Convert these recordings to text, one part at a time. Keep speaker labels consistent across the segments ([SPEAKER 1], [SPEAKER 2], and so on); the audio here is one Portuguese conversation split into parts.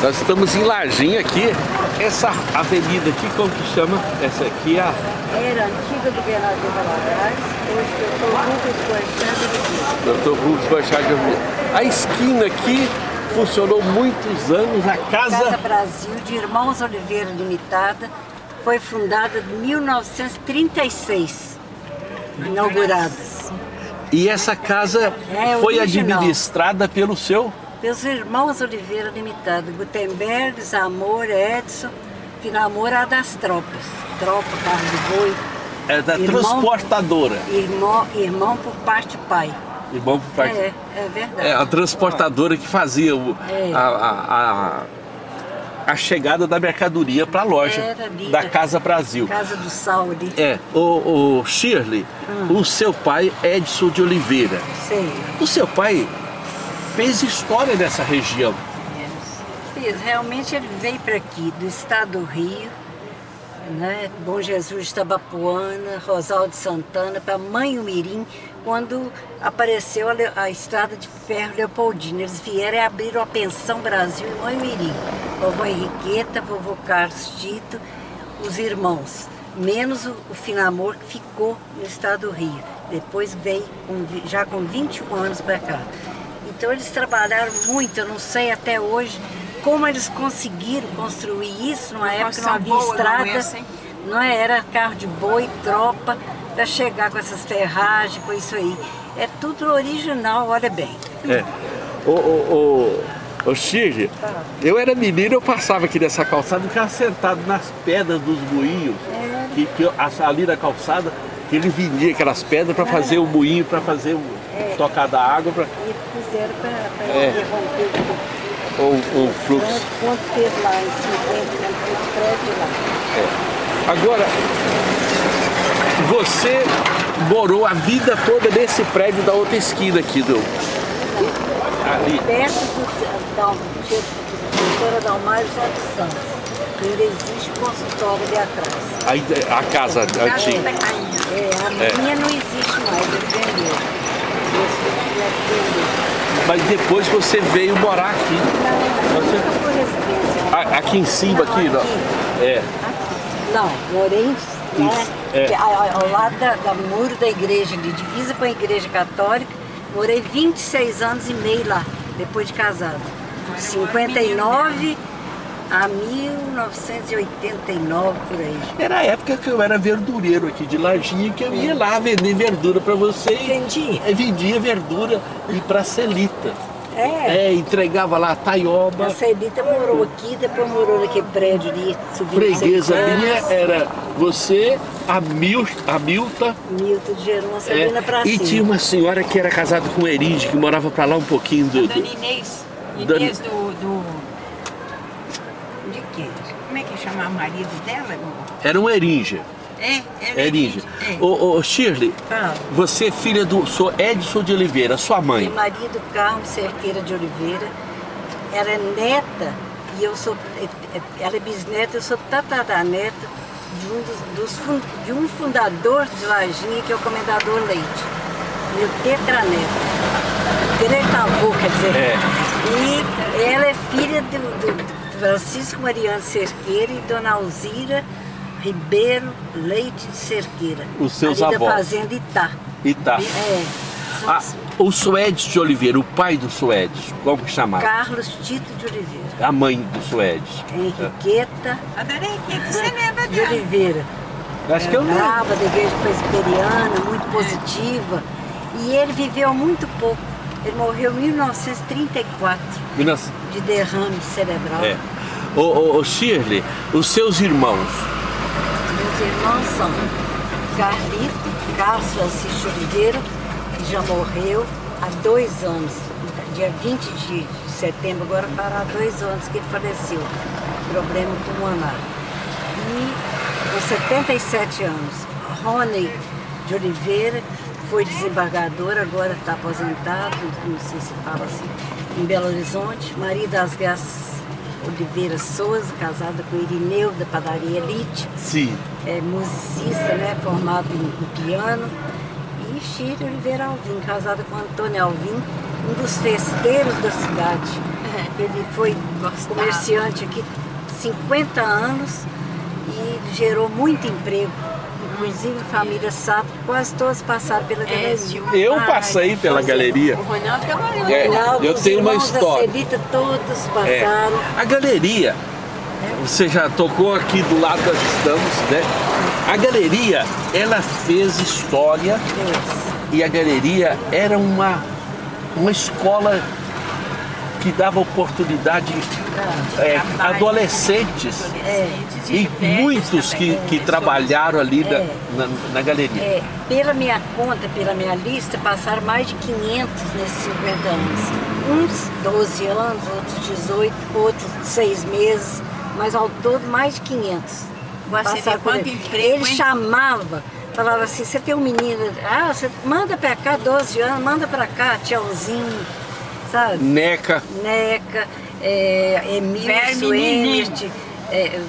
[SPEAKER 1] Nós estamos em Larginha aqui. Essa avenida aqui, como que chama? Essa aqui é a...
[SPEAKER 2] Era a antiga governador Valadares, hoje Dr. Rubens Borchardt de Oliveira.
[SPEAKER 1] A esquina aqui funcionou muitos anos, a
[SPEAKER 2] Casa Brasil, de Irmãos Oliveira Limitada, foi fundada em 1936, inaugurada.
[SPEAKER 1] E essa casa foi
[SPEAKER 2] original.
[SPEAKER 1] administrada pelo seu...
[SPEAKER 2] Pelos Irmãos Oliveira Limitada, Gutenberg, Zamor, Edson, Finamor, a das tropas. Tropa, carro de boi.
[SPEAKER 1] É da transportadora.
[SPEAKER 2] Irmão por parte pai.
[SPEAKER 1] Irmão por parte...
[SPEAKER 2] É verdade.
[SPEAKER 1] É a transportadora que fazia a chegada da mercadoria para a loja da Casa Brasil.
[SPEAKER 2] Casa do Sal ali.
[SPEAKER 1] O Shirley, o seu pai Edson de Oliveira.
[SPEAKER 2] Sim.
[SPEAKER 1] O seu pai fez história nessa região.
[SPEAKER 2] Fez. Realmente ele veio para aqui, do estado do Rio, né? Bom Jesus de Tabapuana, Rosal de Santana, para Manhumirim, quando apareceu a estrada de ferro Leopoldina. Eles vieram e abriram a Pensão Brasil em Manhumirim. Vovó Henriqueta, vovô Carlos Tito, os irmãos, menos o Finamor, que ficou no estado do Rio. Depois veio já com 21 anos para cá. Então eles trabalharam muito, eu não sei até hoje como eles conseguiram construir isso numa época que não havia estrada, não era carro de boi, tropa, para chegar com essas ferragens, com isso aí. É tudo original, olha bem.
[SPEAKER 1] Ô Shirley, eu era menino, eu passava aqui nessa calçada e ficava sentado nas pedras dos moinhos, ali na calçada, que ele vendia aquelas pedras para fazer o moinho, para fazer tocar da água. E
[SPEAKER 2] fizeram para interromper
[SPEAKER 1] o fluxo.
[SPEAKER 2] Quanto fez lá em 50, o prédio lá.
[SPEAKER 1] Agora, você morou a vida toda nesse prédio da outra esquina aqui ali.
[SPEAKER 2] Perto da doutora Dalmário Santos. Ainda existe um consultório ali atrás.
[SPEAKER 1] A casa antiga.
[SPEAKER 2] A minha não existe mais, eles venderam.
[SPEAKER 1] Mas depois você veio morar aqui.
[SPEAKER 2] Não foi residência.
[SPEAKER 1] Aqui em cima, não, aqui?
[SPEAKER 2] Não, morei ao lado do muro da igreja ali, divisa com a igreja católica. Morei 26 anos e meio lá, depois de casado. 59 a 1989, por aí. Era
[SPEAKER 1] a época que eu era verdureiro aqui de Larginha, que eu ia lá vender verdura para você.
[SPEAKER 2] Vendia?
[SPEAKER 1] Vendia verdura e para Celita. Entregava lá a Taioba.
[SPEAKER 2] A Celita morou aqui, depois morou naquele prédio ali.
[SPEAKER 1] Freguesa minha era você, a Milta.
[SPEAKER 2] Milta de Jerônimo, Sabina pra cima.
[SPEAKER 1] E tinha uma senhora que era casada com o Erinde, que morava para lá um pouquinho do...
[SPEAKER 3] Dona Inês. Inês do... De quê? Como é que chama o marido dela?
[SPEAKER 1] Era um Erinja. Erinja. Ô Shirley, você é filha do Sr. Edson de Oliveira, sua mãe.
[SPEAKER 2] Meu marido, Carlos Cerqueira de Oliveira, ela é neta, e eu sou... Ela é bisneta, eu sou tataraneta de um fundador de Larginha, que é o Comendador Leite. Meu tetraneto. Tetravô, quer dizer. E ela é filha do Francisco Mariano Cerqueira e Dona Alzira Ribeiro Leite de Cerqueira.
[SPEAKER 1] Os seus
[SPEAKER 2] ali
[SPEAKER 1] avós.
[SPEAKER 2] Da fazenda Itá.
[SPEAKER 1] O Suedes de Oliveira, o pai do Suedes, como que chamava?
[SPEAKER 2] Carlos Tito de Oliveira.
[SPEAKER 1] A mãe do Suedes.
[SPEAKER 2] Henriqueta.
[SPEAKER 3] A Dona Henriqueta, você lembra
[SPEAKER 2] de Oliveira.
[SPEAKER 1] Acho que eu não.
[SPEAKER 2] Brava, da igreja presbiteriana, muito positiva. E ele viveu muito pouco. Ele morreu em 1934, de derrame cerebral.
[SPEAKER 1] Ô Shirley, os seus irmãos?
[SPEAKER 2] Meus irmãos são Carlito, Carlos Francisco Oliveira, que já morreu há 2 anos. Dia 20 de setembro, agora fará 2 anos que ele faleceu. Problema pulmonar. E com 77 anos, Rony de Oliveira, foi desembargador, agora está aposentado, não sei se fala assim, em Belo Horizonte. Maria das Graças Oliveira Souza, casada com Irineu, da padaria Elite.
[SPEAKER 1] Sim.
[SPEAKER 2] É musicista, né, formado em piano. E Shirley Oliveira Alvim, casada com Antônio Alvim, um dos festeiros da cidade. Ele foi comerciante aqui 50 anos e gerou muito emprego. Inclusive, a família Sato, quase todas passaram pela galeria.
[SPEAKER 1] Eu passei pela galeria.
[SPEAKER 3] O Ronaldo trabalhou.
[SPEAKER 1] Eu tenho uma história.
[SPEAKER 2] Da Celita, todos passaram.
[SPEAKER 1] A galeria, você já tocou aqui do lado que nós estamos, né? A galeria, ela fez história e a galeria era uma escola que dava oportunidade a adolescentes e muitos que trabalharam ali na galeria.
[SPEAKER 2] Pela minha conta, pela minha lista, passaram mais de 500 nesses 50 anos. Uns 12 anos, outros 18, outros 6 meses, mas ao todo mais de 500.
[SPEAKER 3] Você quanto emprego,
[SPEAKER 2] ele chamava, falava assim, você tem um menino, você manda pra cá 12 anos, manda pra cá, tchauzinho, sabe?
[SPEAKER 1] Neca,
[SPEAKER 2] Emílio Suenert,
[SPEAKER 1] é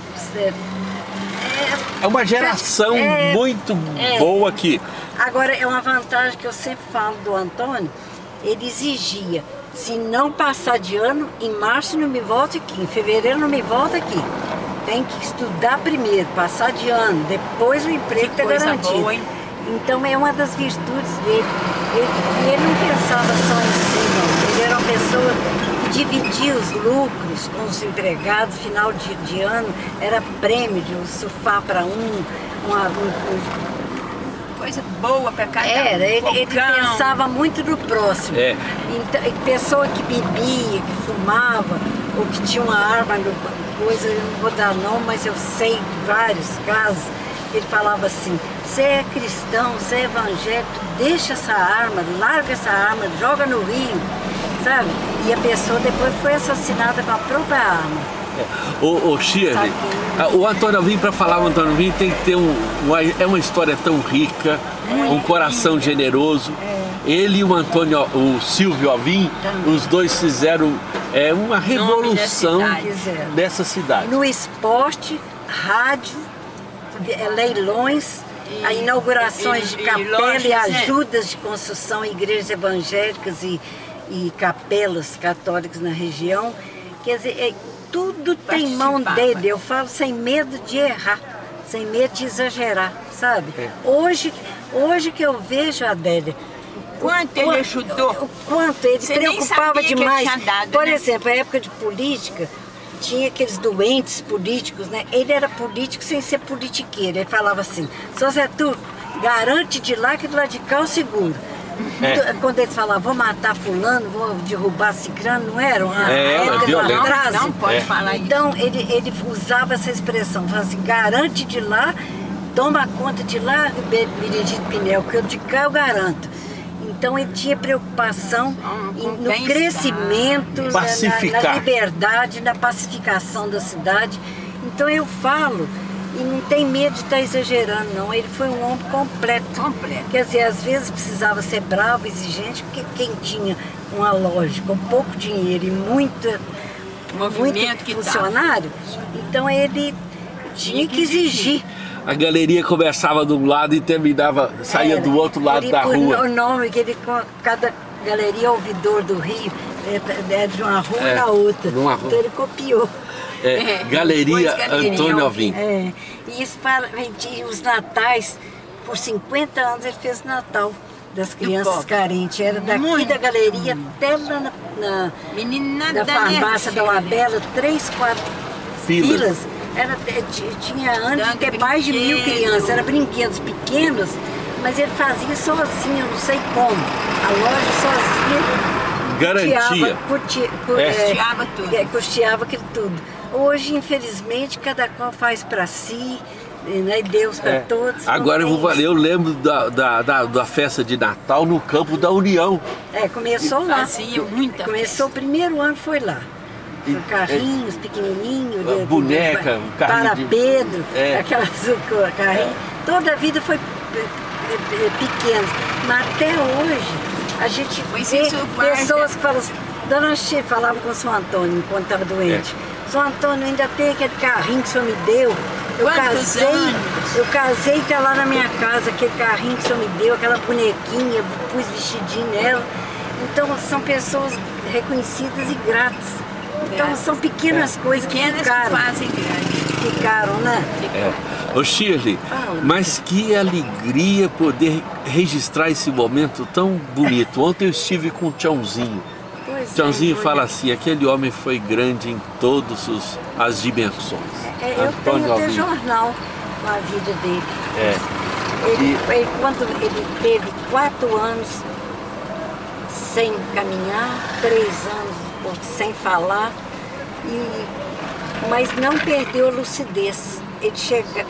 [SPEAKER 1] uma geração muito boa aqui.
[SPEAKER 2] Agora, é uma vantagem que eu sempre falo do Antônio, ele exigia, se não passar de ano, em março não me volta aqui, em fevereiro não me volta aqui. Tem que estudar primeiro, passar de ano, depois o emprego está garantido.
[SPEAKER 3] Boa, hein?
[SPEAKER 2] Então é uma das virtudes dele. Ele não pensava só em si, não. Ele era uma pessoa que dividia os lucros com os empregados, final de ano, era prêmio de um sofá para
[SPEAKER 3] coisa boa para cada
[SPEAKER 2] ele pensava muito no próximo. Então, pessoa que bebia, que fumava, ou que tinha uma arma, coisa, eu não vou dar nome, mas eu sei de vários casos. Ele falava assim, você é cristão, você é evangélico, deixa essa arma, larga essa arma, joga no rio, sabe? E a pessoa depois foi assassinada com a própria arma.
[SPEAKER 1] O Shirley, o Antônio Alvim, para falar o Antônio Alvim, tem que ter uma história tão rica, um coração generoso. Ele e o Silvio Alvim, os dois fizeram uma revolução dessa cidade.
[SPEAKER 2] No esporte, rádio, leilões, inaugurações de capela e ajudas de construção em igrejas evangélicas e capelas católicas na região. Quer dizer, tudo tem mão dele, eu falo sem medo de errar, sem medo de exagerar, sabe? Hoje que eu vejo a Adélia,
[SPEAKER 3] quanto ele ajudou,
[SPEAKER 2] o quanto ele se preocupava demais. Por exemplo, a época de política, tinha aqueles doentes políticos, né? Ele era político sem ser politiqueiro. Ele falava assim, São Zé Turco, garante de lá que do lado de cá eu seguro. Quando eles falavam, vou matar fulano, vou derrubar ciclano, não era?
[SPEAKER 3] Não pode falar
[SPEAKER 2] então,
[SPEAKER 3] isso.
[SPEAKER 2] Então ele usava essa expressão, falava assim, garante de lá, toma conta de lá, Benedito Pinel, que eu de cá eu garanto. Então ele tinha preocupação no crescimento, na liberdade, na pacificação da cidade. Então eu falo, e não tem medo de estar exagerando, não. Ele foi um homem completo. Quer dizer, às vezes precisava ser bravo, exigente, porque quem tinha uma loja com pouco dinheiro e muito funcionário, então ele tinha que exigir.
[SPEAKER 1] A galeria começava de um lado e terminava, saía do outro lado da rua.
[SPEAKER 2] O nome que ele, cada galeria ouvidor do Rio, é de uma rua na outra. Então ele copiou.
[SPEAKER 1] Galeria Antônio Alvim.
[SPEAKER 2] E isso vendia os natais, por 50 anos ele fez Natal das crianças carentes. Era daqui da galeria até lá na farmácia da Labela, 3, 4 filas. Tinha antes de ter mais de 1000 crianças, eram brinquedos pequenos, mas ele fazia sozinho, eu não sei como. A loja sozinha custeava aquilo tudo. Hoje, infelizmente, cada qual faz para si, né? Deus para todos.
[SPEAKER 1] Agora eu lembro da festa de Natal no Campo da União.
[SPEAKER 2] Começou lá.
[SPEAKER 3] Começou
[SPEAKER 2] o primeiro ano, foi lá. Carrinhos pequenininhos,
[SPEAKER 1] boneca,
[SPEAKER 2] para Pedro, aquelas carrinhos. Toda a vida foi pequena. Mas até hoje a gente vê pessoas que falam assim, Dona Che falava com o São Antônio enquanto estava doente. São Antônio, ainda tem aquele carrinho que o senhor me deu. Eu casei e está lá na minha casa, aquele carrinho que o senhor me deu, aquela bonequinha, pus vestidinho nela. Então são pessoas reconhecidas e gratas. Então são pequenas coisas que ficaram.
[SPEAKER 3] Que fazem grande.
[SPEAKER 2] Ficaram, né?
[SPEAKER 1] Ô Shirley, mas que alegria poder registrar esse momento tão bonito. Ontem eu estive com o Tiãozinho. Tiãozinho fala assim, aquele homem foi grande em todas as dimensões.
[SPEAKER 2] Eu tenho até jornal com a vida dele. Quando ele teve 4 anos sem caminhar, 3 anos sem falar, mas não perdeu a lucidez. Ele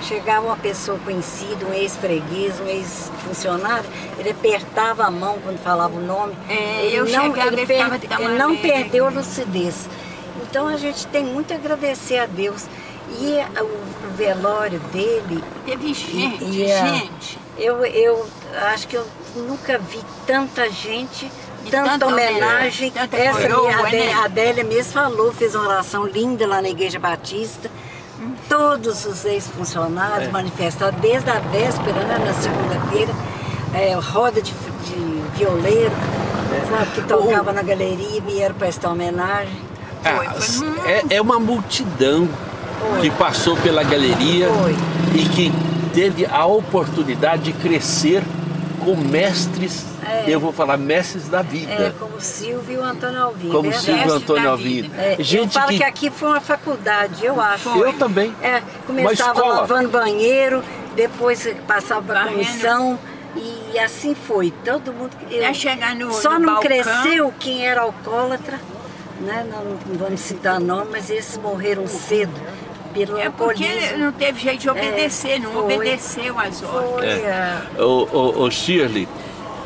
[SPEAKER 2] chegava uma pessoa conhecida, um ex-freguês, um ex-funcionário, ele apertava a mão quando falava o nome. Ele não perdeu a lucidez. Então a gente tem muito a agradecer a Deus. E o velório dele...
[SPEAKER 3] Teve gente.
[SPEAKER 2] Eu acho que eu nunca vi tanta gente, tanta homenagem. A Adélia mesmo falou, fez uma oração linda lá na Igreja Batista. Todos os ex-funcionários manifestaram desde a véspera, né, na segunda-feira, roda de violeiro, sabe, que tocava na galeria, vieram prestar homenagem.
[SPEAKER 1] É uma multidão que passou pela galeria e que teve a oportunidade de crescer com mestres, eu vou falar mestres da vida.
[SPEAKER 2] Como Silvio e o Antônio Alvim.
[SPEAKER 1] Como Silvio e o Antônio Alvim.
[SPEAKER 2] Eu falo que aqui foi uma faculdade, eu acho.
[SPEAKER 1] Eu também.
[SPEAKER 2] Começava lavando banheiro, depois passava para a comissão. E assim foi, todo mundo... Só não cresceu quem era alcoólatra, né? Não vamos citar nome, mas esses morreram cedo.
[SPEAKER 3] Porque não teve jeito de obedecer, não obedeceu às ordens.
[SPEAKER 1] Ô Shirley,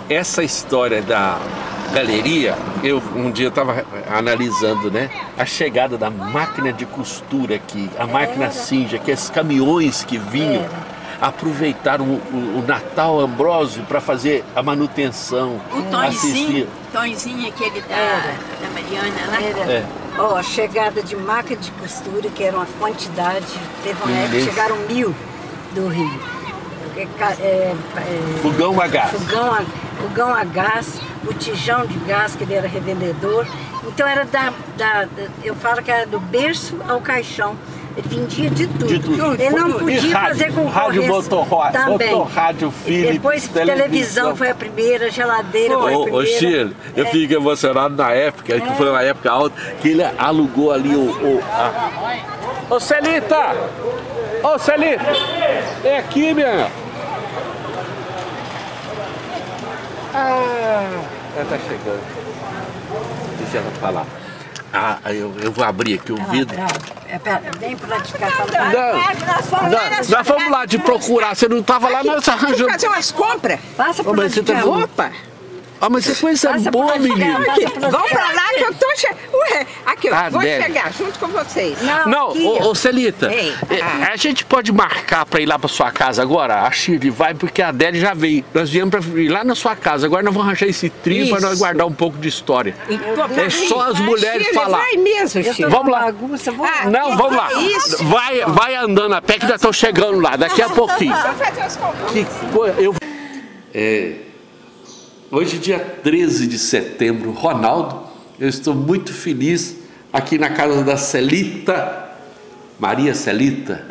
[SPEAKER 1] essa história da galeria, um dia estava analisando, né, a chegada da máquina de costura aqui, a máquina Cinja, que esses caminhões que vinham aproveitaram o Natal Ambrósio para fazer a manutenção.
[SPEAKER 3] O Tonzinho, aquele da Mariana lá.
[SPEAKER 2] A chegada de máquina de costura, que era uma quantidade, teve uma época que chegaram 1000 do Rio.
[SPEAKER 1] Fogão a gás.
[SPEAKER 2] Fogão a gás, botijão de gás, que ele era revendedor. Então era eu falo que era do berço ao caixão. Ele vendia de tudo. Ele não podia fazer concorrência.
[SPEAKER 1] Rádio motorrádio, Philips,
[SPEAKER 2] depois televisão foi a primeira, geladeira foi a primeira.
[SPEAKER 1] Ô Shirley, eu fico emocionado na época, que foi uma época alta, que ele alugou ali Ô Celita! Ô Celita! É aqui, minha! Ela tá chegando. Deixa ela falar. Eu vou abrir aqui o vidro.
[SPEAKER 2] Vem pra lá de cá.
[SPEAKER 1] Nós fomos lá de procurar. Você não estava lá, nós arranjamos.
[SPEAKER 3] Fazer umas compras.
[SPEAKER 2] Passa por lá de cá.
[SPEAKER 3] Roupa.
[SPEAKER 1] Mas você coisa boa, menino.
[SPEAKER 3] Vamos pra lá que eu tô aqui, eu vou chegar junto com vocês.
[SPEAKER 1] Ô Celita, a gente pode marcar pra ir lá pra sua casa agora? A Shirley vai, porque a Adélia já veio. Nós viemos pra ir lá na sua casa. Agora nós vamos arranjar esse trio pra nós guardar um pouco de história. É só as mulheres falar.
[SPEAKER 3] Vai mesmo, Shirley.
[SPEAKER 1] Vamos lá. Não, vamos lá. Vai andando a pé que já estão chegando lá, daqui a pouquinho. Hoje, dia 13 de setembro, Ronaldo, eu estou muito feliz aqui na casa da Celita, Maria Celita,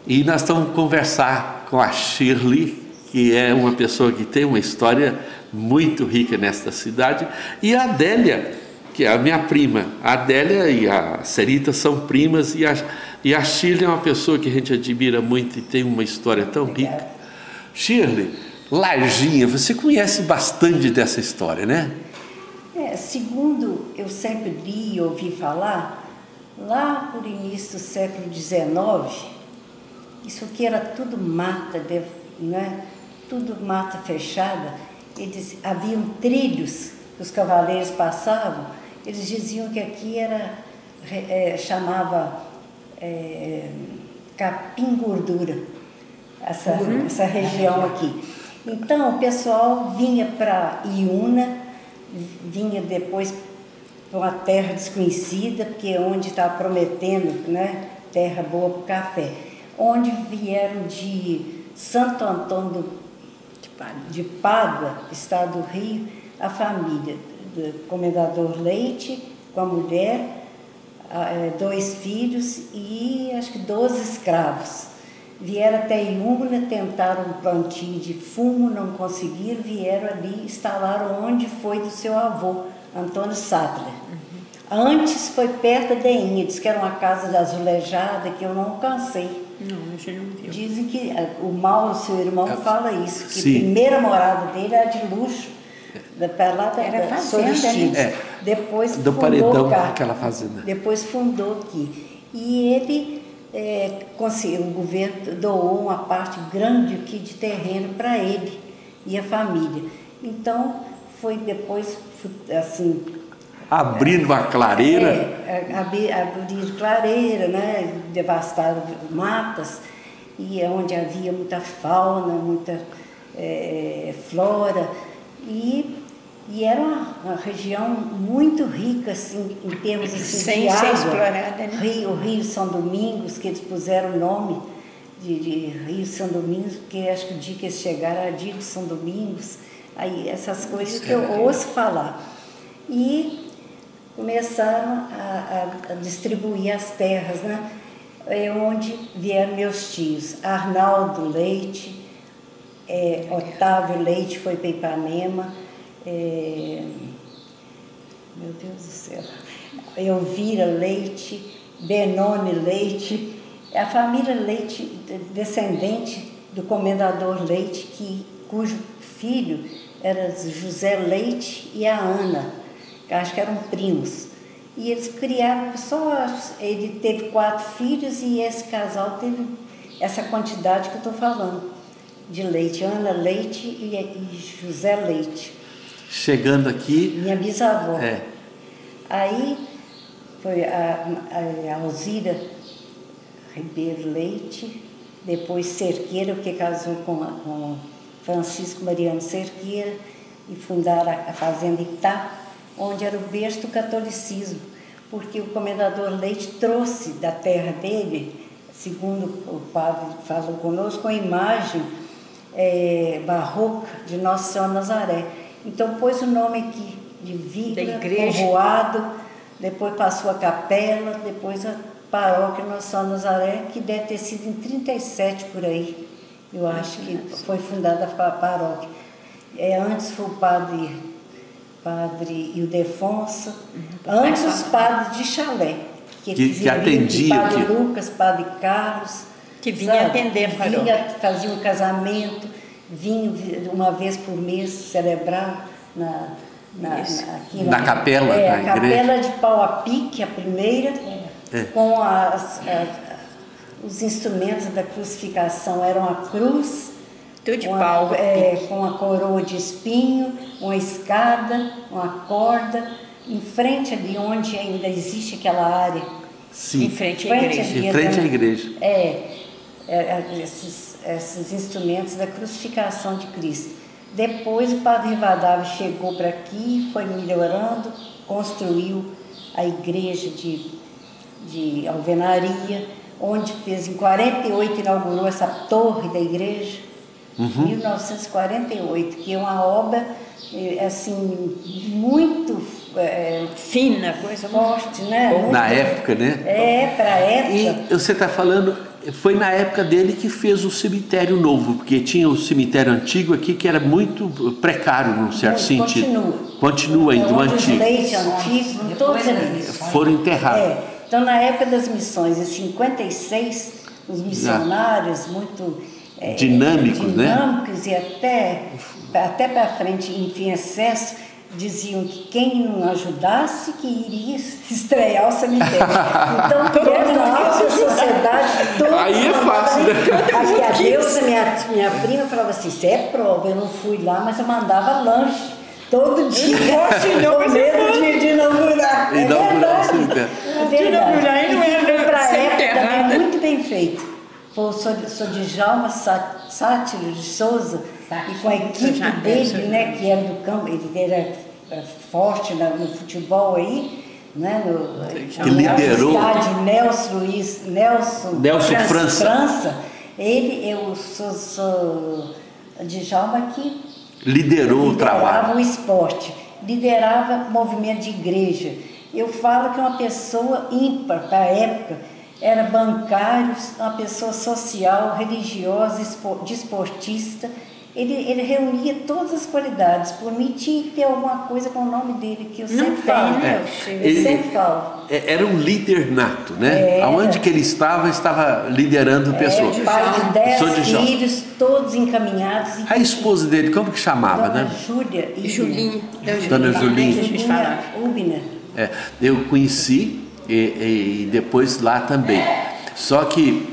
[SPEAKER 1] e nós estamos conversar com a Shirley, que é uma pessoa que tem uma história muito rica nesta cidade, e a Adélia, que é a minha prima. A Adélia e a Celita são primas, e a Shirley é uma pessoa que a gente admira muito e tem uma história tão rica. Shirley, Larginha, você conhece bastante dessa história, né?
[SPEAKER 2] Segundo eu sempre li e ouvi falar, lá por início do século XIX, isso aqui era tudo mata, né? Tudo mata fechada. Haviam trilhos que os cavaleiros passavam, eles diziam que aqui chamava capim gordura, essa região aqui. Então, o pessoal vinha para Iuna, vinha depois para uma terra desconhecida, porque é onde estava prometendo, né, terra boa para o café. Onde vieram de Santo Antônio de Pádua, estado do Rio, a família do Comendador Leite, com a mulher, 2 filhos e acho que 12 escravos. Vieram até Iúmina, tentaram um plantio de fumo, não conseguiram, vieram ali, instalaram onde foi do seu avô, Antônio Sattler. Antes foi perto da Inha, diz que era uma casa azulejada, que eu não alcancei.
[SPEAKER 3] Não, isso não viu.
[SPEAKER 2] Dizem que o Mauro, seu irmão, fala isso, que
[SPEAKER 1] Sim.
[SPEAKER 2] a primeira morada dele era de luxo, para lá da Solistídeos. Depois
[SPEAKER 1] do
[SPEAKER 2] fundou
[SPEAKER 1] paredão,
[SPEAKER 2] cá.
[SPEAKER 1] aquela fazenda.
[SPEAKER 2] Depois fundou aqui. E ele, o governo doou uma parte grande aqui de terreno para ele e a família. Então, foi depois, assim...
[SPEAKER 1] Abrindo uma clareira.
[SPEAKER 2] Abrir clareira, né? Devastaram matas, e onde havia muita fauna, muita flora. E era uma região muito rica, assim, em termos assim, de água.
[SPEAKER 3] Sem explorada, né?
[SPEAKER 2] O Rio São Domingos, que eles puseram o nome de Rio São Domingos, porque acho que o dia que eles chegaram era dia de São Domingos. Aí, essas coisas que eu ouço falar. E começaram a distribuir as terras, né? Onde vieram meus tios, Arnaldo Leite, Otávio Leite foi para Ipanema, meu Deus do céu, Elvira Leite, Benoni Leite, a família Leite, descendente do Comendador Leite, cujo filho era José Leite e a Ana, que acho que eram primos. E eles criaram ele teve 4 filhos e esse casal teve essa quantidade que eu estou falando, de leite, Ana Leite e José Leite.
[SPEAKER 1] Chegando aqui...
[SPEAKER 2] Minha bisavó. Aí foi a Alzira Ribeiro Leite, depois Cerqueira, porque casou com Francisco Mariano Cerqueira, e fundaram a Fazenda Itá, onde era o berço do catolicismo, porque o Comendador Leite trouxe da terra dele, segundo o padre falou conosco, a imagem barroca de Nossa Senhora Nazaré. Então pôs o nome aqui de vila, povoado, depois passou a capela, depois a paróquia Nossa Senhora Nazaré, que deve ter sido em 37 por aí. Eu acho que foi fundada a paróquia. Antes foi o padre Ildefonso, antes os padres de Chalé,
[SPEAKER 1] que atendiam.
[SPEAKER 2] Padre Lucas, padre Carlos,
[SPEAKER 3] que vinha atender a paróquia.
[SPEAKER 2] Fazia um casamento, vinha uma vez por mês celebrar aqui
[SPEAKER 1] na capela da igreja.
[SPEAKER 2] A capela de pau a pique, a primeira, com os instrumentos da crucificação, eram a cruz,
[SPEAKER 3] tudo de pau,
[SPEAKER 2] com a coroa de espinho, uma escada, uma corda, em frente ali onde ainda existe aquela área.
[SPEAKER 1] Sim.
[SPEAKER 3] Em frente à igreja.
[SPEAKER 1] Em frente à igreja.
[SPEAKER 2] Esses instrumentos da crucificação de Cristo. Depois o padre Rivadavia chegou para aqui, foi melhorando, construiu a igreja de alvenaria, onde fez em 48, inaugurou essa torre da igreja, 1948, que é uma obra assim, muito
[SPEAKER 3] fina, coisa
[SPEAKER 2] forte, né?
[SPEAKER 1] Na época, né?
[SPEAKER 2] Para a época.
[SPEAKER 1] E você está falando, foi na época dele que fez o cemitério novo, porque tinha o cemitério antigo aqui que era muito precário, num certo sentido. Continua ainda, o antigo.
[SPEAKER 2] Os leites antigos, todos eles
[SPEAKER 1] foram enterrados.
[SPEAKER 2] Então, na época das missões, em 56, os missionários muito
[SPEAKER 1] dinâmicos,
[SPEAKER 2] e até para frente, em excesso, diziam que quem não ajudasse que iria estrear o cemitério. Então, a sociedade toda...
[SPEAKER 1] Aí é fácil, né?
[SPEAKER 2] Aqui a Deusa, minha prima, falava assim, isso é prova, eu não fui lá, mas eu mandava lanche todo dia, com medo de inaugurar.
[SPEAKER 1] Inaugurar o cemitério.
[SPEAKER 2] É verdade. Para a época também muito bem feito. Sou de Djalma Sátiro de Souza, e com a equipe dele, né, que era do campo, ele era forte no futebol aí, né,
[SPEAKER 1] que liderou
[SPEAKER 2] Nelson França. Eu sou Djalma que
[SPEAKER 1] liderou o trabalho.
[SPEAKER 2] O esporte. liderava movimento de igreja. Eu falo que é uma pessoa ímpar para a época, era bancário, uma pessoa social, religiosa, desportista. Ele reunia todas as qualidades. Por mim, tinha que ter alguma coisa com o nome dele, que eu sempre falo. Eu sempre falo.
[SPEAKER 1] Era um líder nato, né? Aonde que ele estava liderando pessoas.
[SPEAKER 2] Pai de 10 filhos, todos encaminhados.
[SPEAKER 1] A esposa dele, como que chamava,
[SPEAKER 2] Dona
[SPEAKER 1] né?
[SPEAKER 2] Júlia e
[SPEAKER 3] Julinha.
[SPEAKER 1] Dona Julinha.
[SPEAKER 2] Julinha Ubner.
[SPEAKER 1] Eu conheci e depois lá também. Só que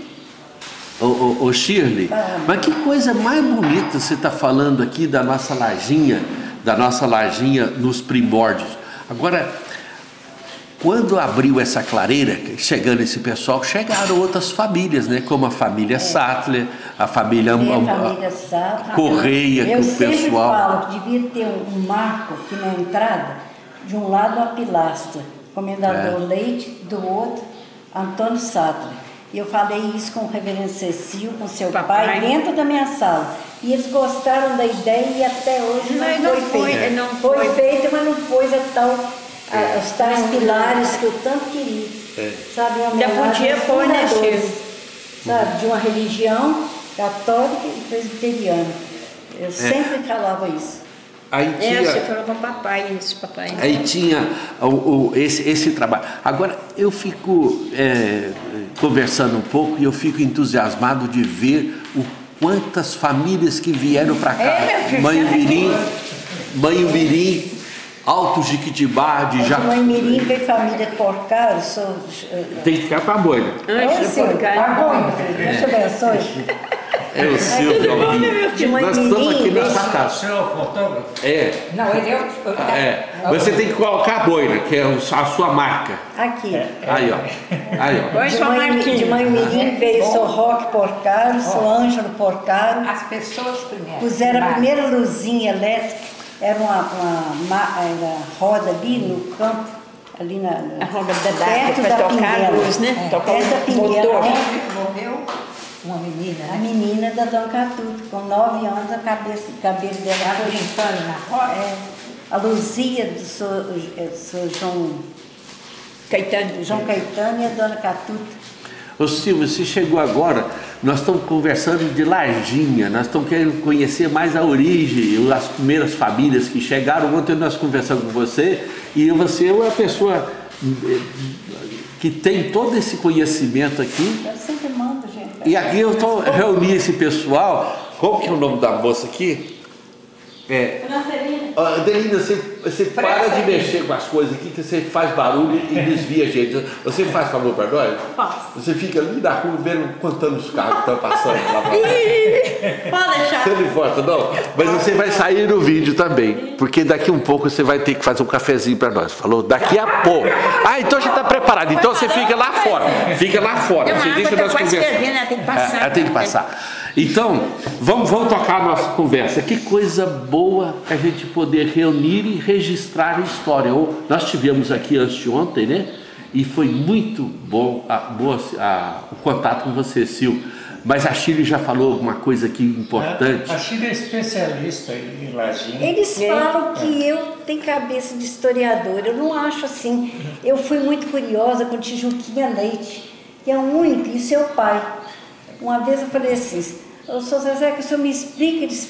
[SPEAKER 1] Ô Shirley, mas que coisa mais bonita você está falando aqui da nossa lajinha nos primórdios. Agora, quando abriu essa clareira, chegando esse pessoal, chegaram outras famílias, né? Como a família Sattler, a família Correia,
[SPEAKER 2] eu
[SPEAKER 1] com o pessoal.
[SPEAKER 2] Eu sempre falo que devia ter um marco aqui na entrada, de um lado uma pilastra, Comendador Leite, do outro, Antônio Sattler. E eu falei isso com o reverendo Cecil, com seu pai, dentro da minha sala. E eles gostaram da ideia e até hoje não foi feita, mas não pôs os tais pilares que eu tanto queria. Sabe,
[SPEAKER 3] já podia pôr, né,
[SPEAKER 2] sabe, de uma religião católica e presbiteriana. Eu sempre falava isso.
[SPEAKER 1] Aí tinha,
[SPEAKER 3] você falou com o papai isso, papai.
[SPEAKER 1] Aí tinha esse trabalho. Agora, eu fico conversando um pouco e eu fico entusiasmado de ver quantas famílias que vieram para cá. Manhumirim, Alto Jiquitibá, de Jacu.
[SPEAKER 2] Manhumirim veio família Porcaro.
[SPEAKER 1] Tem que ficar para a boina.
[SPEAKER 2] Deixa eu abençoe.
[SPEAKER 1] O Silvio. Nós estamos aqui nessa casa.
[SPEAKER 4] O senhor é o fotógrafo?
[SPEAKER 3] Não, ele é o...
[SPEAKER 1] Você tem que colocar a boina, que é a sua marca.
[SPEAKER 2] Aqui.
[SPEAKER 1] Aí, ó.
[SPEAKER 3] Põe sua marquinha.
[SPEAKER 2] De Manhumirim veio Sou Roque Porcaro, Sou Ângelo Porcaro.
[SPEAKER 3] As pessoas primeiro.
[SPEAKER 2] Puseram a primeira luzinha elétrica, era uma roda ali no campo, ali
[SPEAKER 3] a roda
[SPEAKER 2] perto da Pinguela.
[SPEAKER 3] Luz, né?
[SPEAKER 2] Perto da Pinguela.
[SPEAKER 3] Morreu uma menina,
[SPEAKER 2] A menina da Dona Catuto, com 9 anos, a cabelo dela foi
[SPEAKER 3] brincando na roda.
[SPEAKER 2] A Luzia do Sou João Caetano e a Dona Catuto.
[SPEAKER 1] Ô Silvio, você chegou agora, nós estamos conversando de Larginha, nós estamos querendo conhecer mais a origem, as primeiras famílias que chegaram. Ontem nós conversamos com você e você é uma pessoa que tem todo esse conhecimento aqui.
[SPEAKER 2] Eu sempre mando, gente.
[SPEAKER 1] E aqui eu estou reunindo esse pessoal. Como que é o nome da moça aqui? Adelina, você para de mexer com as coisas aqui, que você faz barulho e desvia a gente. Você faz favor para nós?
[SPEAKER 2] Faço.
[SPEAKER 1] Você fica ali na rua contando os carros que estão passando lá para lá.
[SPEAKER 3] Pode deixar.
[SPEAKER 1] Você não importa, não? Mas você vai sair no vídeo também, porque daqui um pouco você vai ter que fazer um cafezinho para nós. Falou? Daqui a pouco. Então já está preparado. Então você fica lá fora. Fica lá fora. Você deixa nós conversar.
[SPEAKER 3] Tem que passar.
[SPEAKER 1] Tem que passar. Então, vamos tocar a nossa conversa. Que coisa boa a gente poder reunir e registrar a história. Nós tivemos aqui anteontem, né? E foi muito bom o contato com você, Sil. Mas a Shirley já falou alguma coisa aqui importante.
[SPEAKER 4] A Shirley é especialista em Larginha.
[SPEAKER 2] Eles falam que eu tenho cabeça de historiador. Eu não acho assim. Eu fui muito curiosa com Tijuquinha Leite, que é o único, e seu pai. Uma vez eu falei assim, Sr. Zezé, que o senhor me explica, eles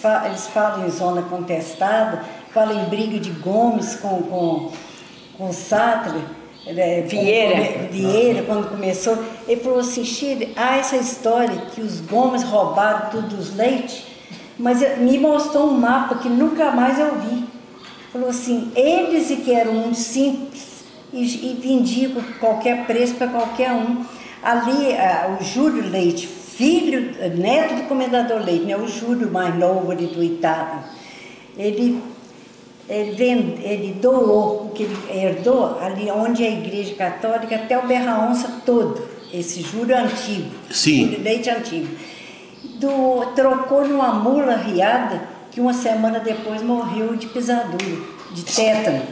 [SPEAKER 2] falam em zona contestada, falam em briga de Gomes com Sattler, Vieira, quando começou. Ele falou assim, Shirley, essa história que os Gomes roubaram tudo dos Leite, mas me mostrou um mapa que nunca mais eu vi. Falou assim, eles que eram muito simples e vendiam por qualquer preço para qualquer um. Ali, o Júlio Leite, neto do Comendador Leite, né? O Júlio mais novo ali do Itá, ele doou o que ele herdou ali onde é a Igreja Católica, até o Berra Onça todo, esse Júlio antigo, Júlio Leite antigo. Trocou numa mula riada que uma semana depois morreu de pisadura, de tétano.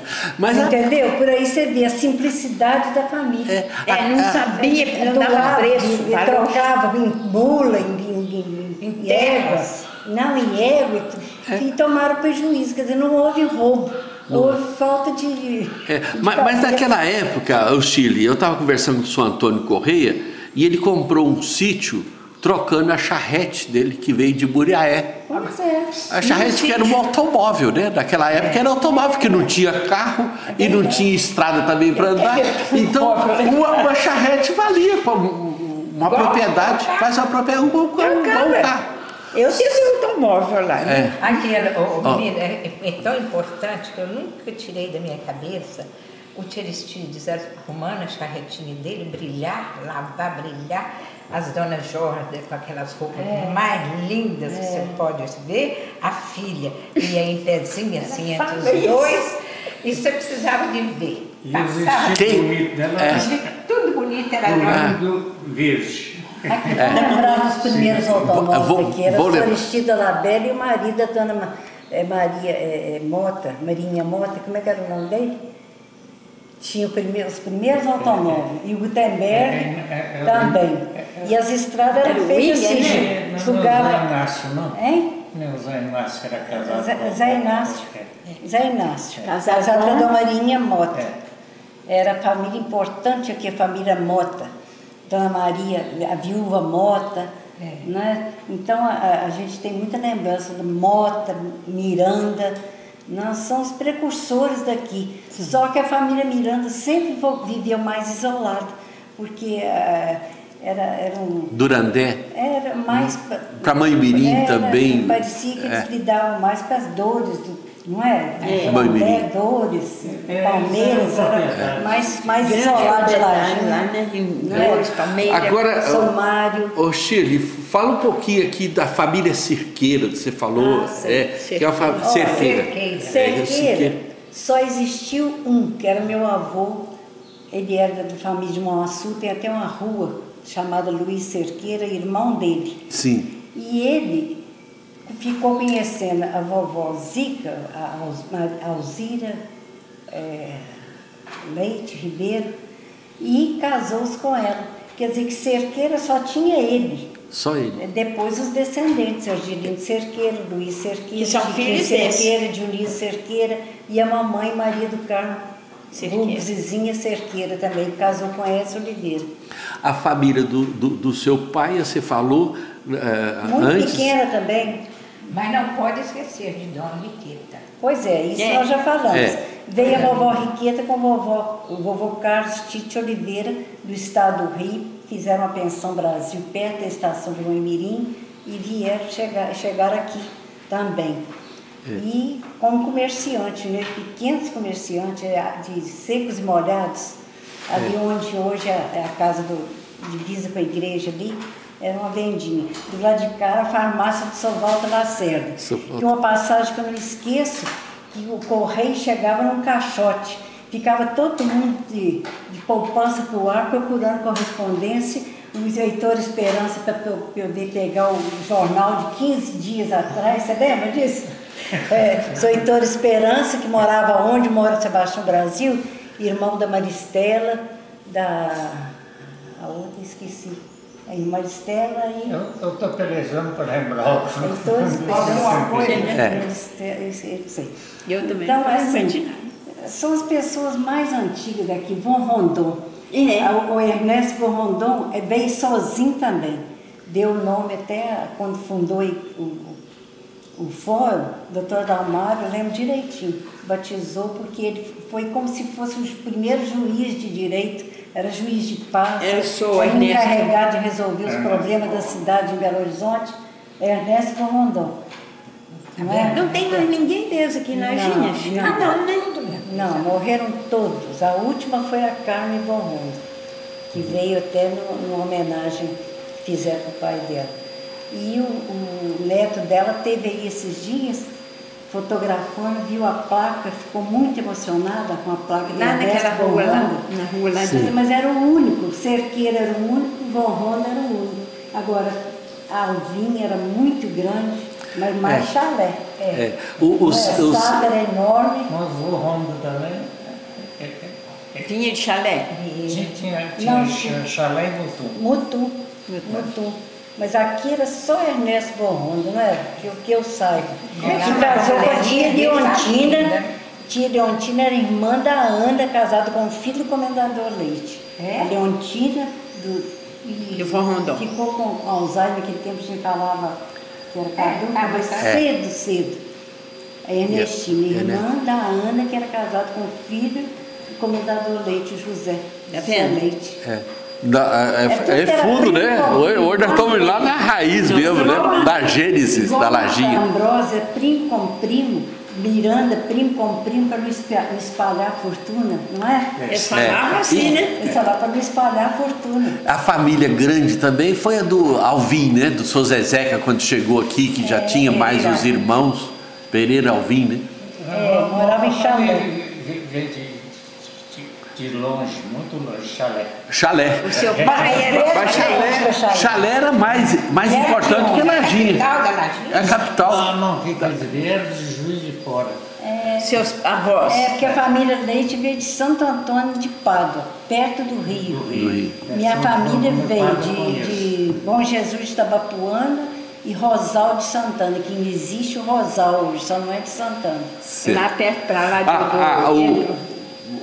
[SPEAKER 2] Entendeu? Por aí você vê a simplicidade da família.
[SPEAKER 3] Não sabia, não dava preço.
[SPEAKER 2] Ele trocava em mula, em égua. Não, em égua. E tomaram prejuízo. Quer dizer, não houve roubo. Houve falta de...
[SPEAKER 1] Mas naquela época, o Chile, eu estava conversando com o senhor Antônio Correia e ele comprou um sítio trocando a charrete dele que veio de Muriaé.
[SPEAKER 2] Pois é.
[SPEAKER 1] A charrete que era um automóvel, né? Naquela época era automóvel, que não tinha carro e não tinha estrada também para andar. Então, uma charrete valia para uma propriedade, faz uma propriedade, um carro.
[SPEAKER 3] Eu tive um automóvel lá, né?
[SPEAKER 5] Menina, é tão importante que eu nunca tirei da minha cabeça o Aristides arrumando a charretinha dele, brilhar, lavar, brilhar. As donas Jorda com aquelas roupas mais lindas que você pode ver, a filha ia em pezinha assim entre os dois, e você precisava de ver.
[SPEAKER 4] E o vestido bonito dela
[SPEAKER 5] tudo bonito, era
[SPEAKER 4] tudo verde.
[SPEAKER 2] Lembrar dos primeiros automóveis aqui, era a Aristida Labelle e o marido da dona Marinha Mota, como é que era o nome dele? Tinha os primeiros automóveis, e o Gutenberg também. E as estradas eram feitas assim,
[SPEAKER 4] Não Zé Inácio, não?
[SPEAKER 2] Hein?
[SPEAKER 4] Não, o Zé Inácio era casado.
[SPEAKER 2] Zé Inácio. Casado com a dona Marinha Mota. Era a família importante aqui, a família Mota. Dona Maria, a viúva Mota. Né? Então a gente tem muita lembrança de Mota, Miranda. Nós somos precursores daqui. Só que a família Miranda sempre viveu mais isolada, porque era um...
[SPEAKER 1] Durandé?
[SPEAKER 2] Era mais...
[SPEAKER 1] Para Mãe Mirim também.
[SPEAKER 2] Parecia que eles lidavam mais com as dores, não é?
[SPEAKER 1] Mãe Mirim.
[SPEAKER 2] Dores, Palmeiras, era mais isolado de lá.
[SPEAKER 3] Dores, Palmeiras,
[SPEAKER 1] agora,
[SPEAKER 2] São Mário.
[SPEAKER 1] Ô Shirley, fala um pouquinho aqui da família Cerqueira, que você falou. Que é a família
[SPEAKER 2] Cerqueira. Só existiu um, que era meu avô. Ele era da família de Moaçu, tem até uma rua chamada Luiz Cerqueira, irmão dele.
[SPEAKER 1] Sim.
[SPEAKER 2] E ele ficou conhecendo a vovó Zica, a Alzira Leite Ribeiro, e casou-se com ela. Quer dizer que Cerqueira só tinha ele.
[SPEAKER 1] Só ele.
[SPEAKER 2] Depois os descendentes, Argelino Cerqueira, Luiz Cerqueira,
[SPEAKER 3] que são filhos
[SPEAKER 2] Cerqueira, Dionísio Cerqueira, e a mamãe Maria do Carmo Zizinha Cerqueira também, que casou com Edson Oliveira.
[SPEAKER 1] A família do seu pai, você falou
[SPEAKER 2] muito
[SPEAKER 1] antes?
[SPEAKER 2] Pequena também.
[SPEAKER 5] Mas não pode esquecer de Dona Riqueta.
[SPEAKER 2] Pois é, isso nós já falamos. Veio a vovó Riqueta com o vovô Carlos Tite Oliveira, do estado do Rio, fizeram a Pensão Brasil perto da estação de Moimirim e vieram chegar aqui também. E como comerciante, né? Pequenos comerciantes de secos e molhados, ali onde hoje é a casa divisa com a igreja ali, era uma vendinha. Do lado de cá, a farmácia de São Walter Lacerda. Que uma passagem que eu não esqueço, que o correio chegava num caixote. Ficava todo mundo de poupança para o ar, procurando correspondência. O Heitor Esperança para poder pegar o jornal de 15 dias atrás. Você lembra disso? Sou Heitor Esperança, que morava onde mora Sebastião Brasil, irmão da Maristela, a outra esqueci. Aí Maristela e...
[SPEAKER 4] Eu estou pelejando para lembrar.
[SPEAKER 3] Eu também.
[SPEAKER 2] Então, assim, são as pessoas mais antigas daqui, Von Rondon. O Ernesto Von Rondon veio sozinho também. Deu o nome até quando fundou o fórum, o doutor Dalmário, eu lembro direitinho, batizou porque ele foi como se fosse o primeiro juiz de direito. Era juiz de paz, era encarregado de resolver os problemas da cidade de Belo Horizonte, Ernesto Von Rondon.
[SPEAKER 3] Não tem mais ninguém deles aqui na Ginhas?
[SPEAKER 2] Não, morreram todos. A última foi a Carmen Von Rondon, que veio até numa homenagem que fizeram para o pai dela. E o neto dela teve aí esses dias, fotografando, viu a placa, ficou muito emocionada com a placa de
[SPEAKER 3] naquela rua lá, na rua lá.
[SPEAKER 2] Mas era o único, Cerqueira era o único, Von Rondon era o único. Agora, a Alvinha era muito grande, mas mais chalé. A sala era enorme.
[SPEAKER 4] Mas o Honda também.
[SPEAKER 3] Tinha de chalé?
[SPEAKER 4] Tinha chalé e
[SPEAKER 2] Mutu. Mas aqui era só Ernesto Von Rondon, não era? Que eu saiba. Que casou com a tia Leontina, Tia Leontina era irmã da Ana, casada com o filho do comendador Leite.
[SPEAKER 3] É?
[SPEAKER 2] A Leontina
[SPEAKER 3] Do Forrondon.
[SPEAKER 2] ficou com Alzheimer, naquele tempo a gente falava que era caduca, cedo. A Ernestina, irmã da Ana, que era casada com o filho do comendador Leite, José. Leite.
[SPEAKER 1] É fundo, né? Hoje nós estamos lá na raiz mesmo, né? Da Gênesis, da Lajinha.
[SPEAKER 2] Ambrósia, primo com primo, Miranda, primo com primo, para não espalhar a fortuna, não é?
[SPEAKER 3] Eles falavam assim, né?
[SPEAKER 2] Eles falavam para não espalhar a fortuna.
[SPEAKER 1] A família grande também foi a do Alvim, né? Do Sr. Zezeca, quando chegou aqui, que já tinha mais os irmãos, Pereira Alvim, né?
[SPEAKER 2] Morava em Chalé.
[SPEAKER 4] Veio de longe, muito longe, Chalé.
[SPEAKER 1] Chalé.
[SPEAKER 3] O seu pai era...
[SPEAKER 1] Mas Chalé era mais importante que Lajinha.
[SPEAKER 3] A capital da Lajinha?
[SPEAKER 1] É a capital.
[SPEAKER 4] Ah, não, Ricas Verdes, Juiz de Fora.
[SPEAKER 3] Seus avós?
[SPEAKER 2] Porque a família Leite veio de Santo Antônio de Pádua, perto do Rio. Minha família veio de Bom Jesus de Tabapuana e Rosal de Santana, que ainda existe o Rosal hoje, só não é de Santana.
[SPEAKER 3] Lá perto, para lá de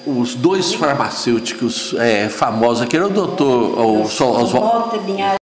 [SPEAKER 1] os dois farmacêuticos famosos aqui era o doutor Oswaldo.